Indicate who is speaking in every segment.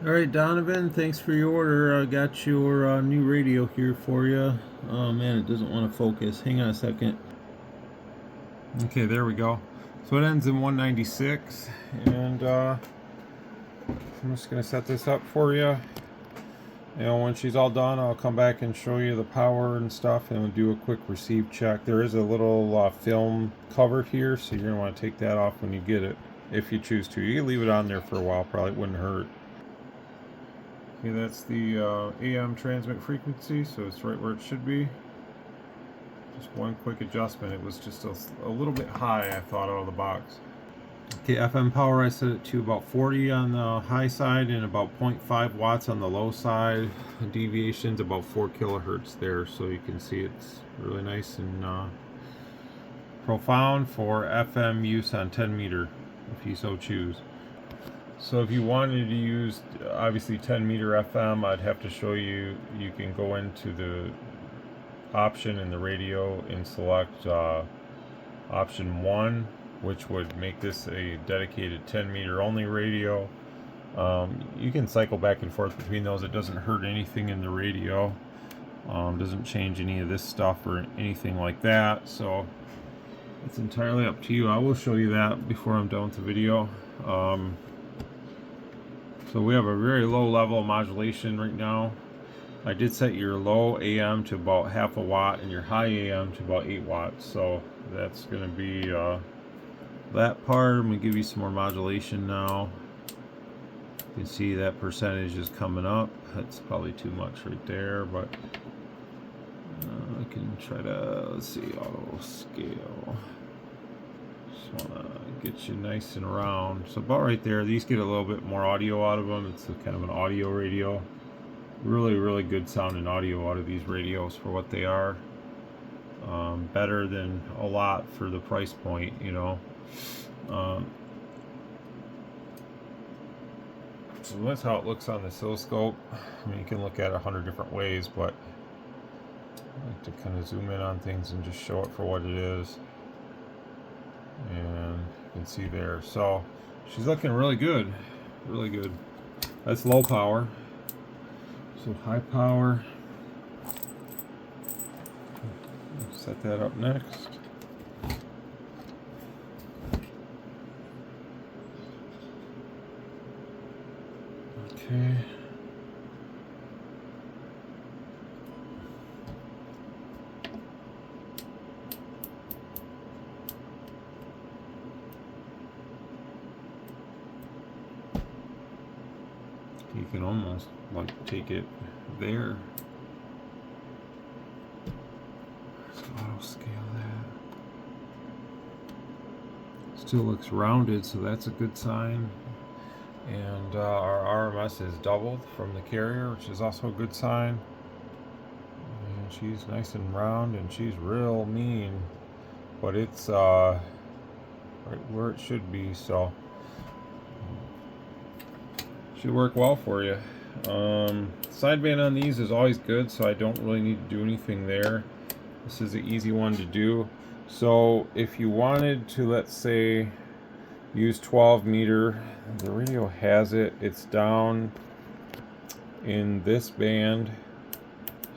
Speaker 1: Alright, Donovan, thanks for your order. I got your new radio here for you. Oh man, it doesn't want to focus. Hang on a second. Okay, there we go. So it ends in 196, and I'm just going to set this up for you. You know, when she's all done, I'll come back and show you the power and stuff, and we'll do a quick receive check. There is a little film cover here, so you're going to want to take that off when you get it, if you choose to. You can leave it on there for a while, probably wouldn't hurt. Okay, that's the AM transmit frequency, so it's right where it should be. Just one quick adjustment. It was just a little bit high, I thought, out of the box. Okay, FM power, I set it to about 40 on the high side and about 0.5 watts on the low side. The deviation's about 4 kilohertz there, so you can see it's really nice and profound for FM use on 10 meter, if you so choose. So if you wanted to use obviously 10 meter FM, I'd have to show you. You can go into the option in the radio and select option 1, which would make this a dedicated 10 meter only radio. You can cycle back and forth between those. It doesn't hurt anything in the radio. Doesn't change any of this stuff or anything like that. So it's entirely up to you. I will show you that before I'm done with the video. So we have a very low level of modulation right now. I did set your low AM to about half a watt and your high AM to about 8 watts. So that's going to be that part. I'm going to give you some more modulation now. You can see that percentage is coming up. That's probably too much right there, but I can try to, let's see, auto scale. Just want to get you nice and round. So about right there. These get a little bit more audio out of them. It's kind of an audio radio. Really good sounding audio out of these radios for what they are. Better than a lot for the price point, you know. So that's how it looks on the oscilloscope. I mean, you can look at it 100 different ways, but I like to kind of zoom in on things and just show it for what it is. And you can see there. So she's looking really good. Really good. That's low power. So high power. Set that up next. Okay. You can almost like take it there. Let's auto scale that. Still looks rounded, so that's a good sign. And our RMS is doubled from the carrier, which is also a good sign. And she's nice and round, and she's real mean, but it's right where it should be, so should work well for you. Sideband on these is always good, so I don't really need to do anything there. This is an easy one to do. So if you wanted to, let's say, use 12 meter, the radio has it. It's down in this band.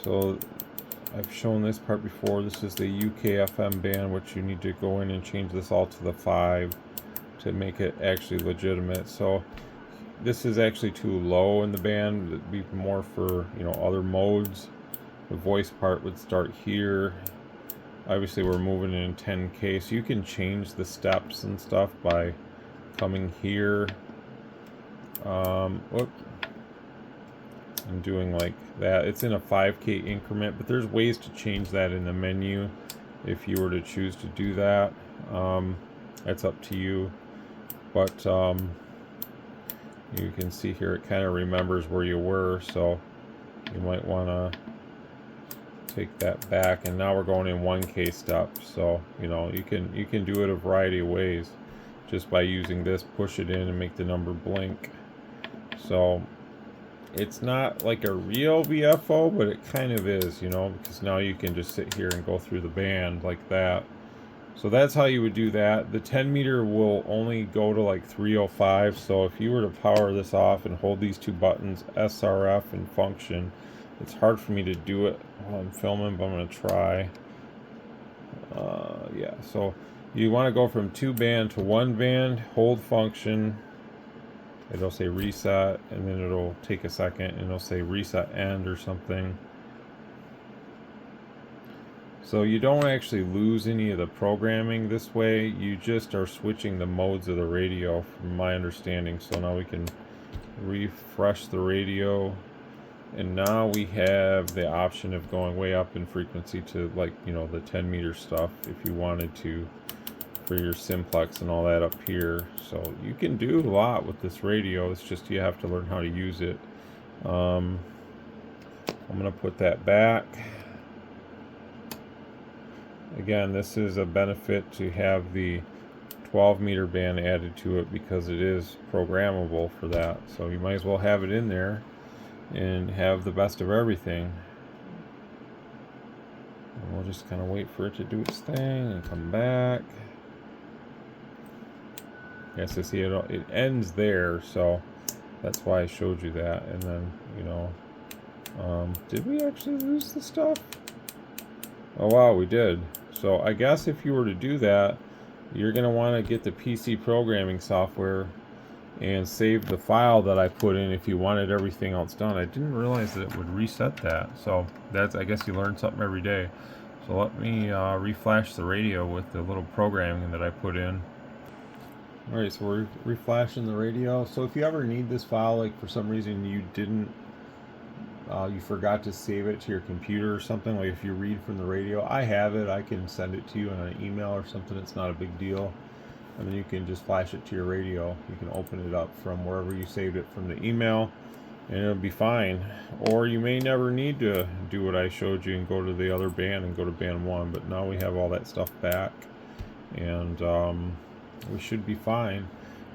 Speaker 1: So I've shown this part before. This is the UK FM band, which you need to go in and change this all to the 5 to make it actually legitimate. So this is actually too low in the band. It'd be more for, you know, other modes. The voice part would start here. Obviously we're moving in 10K, so you can change the steps and stuff by coming here. Whoop. And doing like that. It's in a 5K increment, but there's ways to change that in the menu if you were to choose to do that. That's up to you. But you can see here it kind of remembers where you were, so you might want to take that back. And now we're going in 1K steps, so you know you can do it a variety of ways just by using this. Push it in and make the number blink. So it's not like a real VFO, but it kind of is, you know, because now you can just sit here and go through the band like that. So that's how you would do that. The 10 meter will only go to like 305. So if you were to power this off and hold these two buttons, SRF and function, it's hard for me to do it while I'm filming, but I'm going to try. Yeah, so you want to go from 2 band to 1 band, hold function. It'll say reset, and then it'll take a second, and it'll say reset end or something. So you don't actually lose any of the programming this way. You just are switching the modes of the radio, from my understanding. So now we can refresh the radio, and now we have the option of going way up in frequency to, like, you know, the 10 meter stuff if you wanted to, for your simplex and all that up here. So you can do a lot with this radio. It's just you have to learn how to use it. I'm gonna put that back. Again, this is a benefit to have the 12 meter band added to it, because it is programmable for that. So you might as well have it in there and have the best of everything. And we'll just kind of wait for it to do its thing and come back. Yes, I see it ends there, so that's why I showed you that. And then, you know, did we actually lose the stuff? Oh wow, we did. So I guess if you were to do that, you're going to want to get the PC programming software and save the file that I put in if you wanted everything else done. I didn't realize that it would reset that. So that's, I guess you learn something every day. So let me reflash the radio with the little programming that I put in. Alright, so we're reflashing the radio. So if you ever need this file, like for some reason you didn't, you forgot to save it to your computer or something, like if you read from the radio, I have it. I can send it to you on an email or something. It's not a big deal. And then you can just flash it to your radio. You can open it up from wherever you saved it from the email, and it'll be fine. Or you may never need to do what I showed you and go to the other band and go to band 1, but now we have all that stuff back, and we should be fine.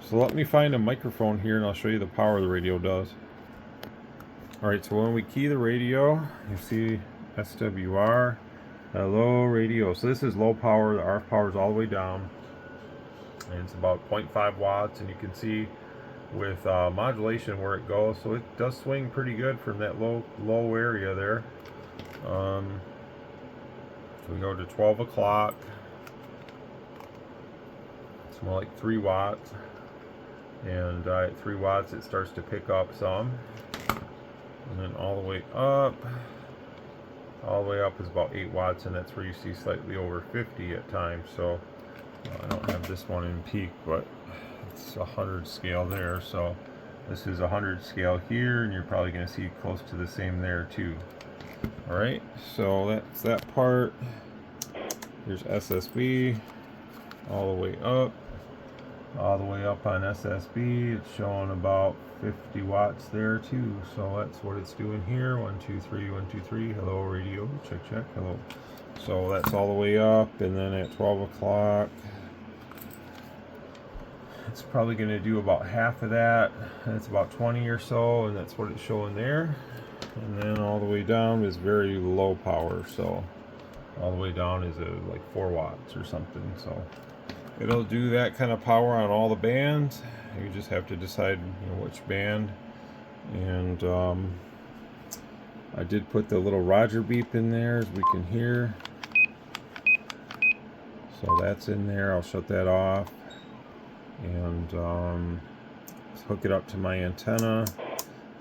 Speaker 1: So let me find a microphone here and I'll show you the power the radio does. Alright, so when we key the radio, you see SWR, hello radio. So this is low power, the RF power is all the way down, and it's about 0.5 watts, and you can see with modulation where it goes. So it does swing pretty good from that low area there. So we go to 12 o'clock. It's more like 3 watts, and at 3 watts it starts to pick up some, and then all the way up is about 8 watts, and that's where you see slightly over 50 at times. So I don't have this one in peak, but it's 100 scale there. So this is 100 scale here, and you're probably going to see close to the same there too. Alright, so that's that part. Here's SSB all the way up. All the way up on SSB, it's showing about 50 watts there too. So that's what it's doing here. 1 2 3 1 2 3. Hello radio, check check, hello. So that's all the way up, and then at 12 o'clock it's probably going to do about half of that. It's about 20 or so, and that's what it's showing there. And then all the way down is very low power, so all the way down is like 4 watts or something. So it'll do that kind of power on all the bands. You just have to decide, you know, which band. And I did put the little Roger beep in there, as we can hear. So that's in there. I'll shut that off, and let's hook it up to my antenna,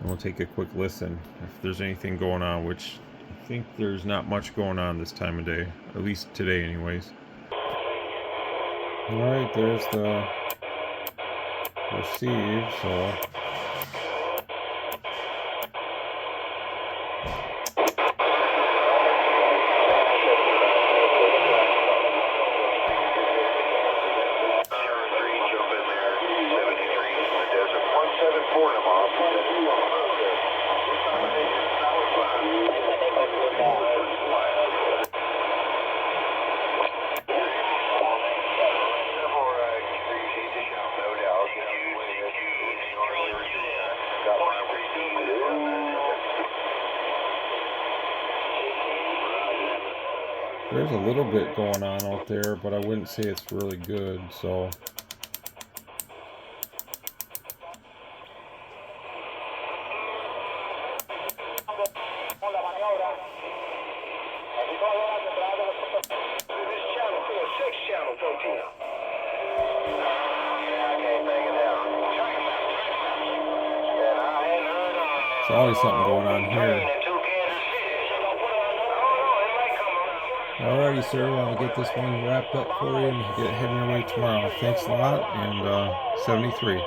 Speaker 1: and we'll take a quick listen if there's anything going on, which I think there's not much going on this time of day, at least today anyways. Alright, there's the receive, so There's a little bit going on out there, but I wouldn't say it's really good, so. There's always something going on here. Alrighty, sir. I'll get this one wrapped up for you and get heading your way tomorrow. Thanks a lot, and 73.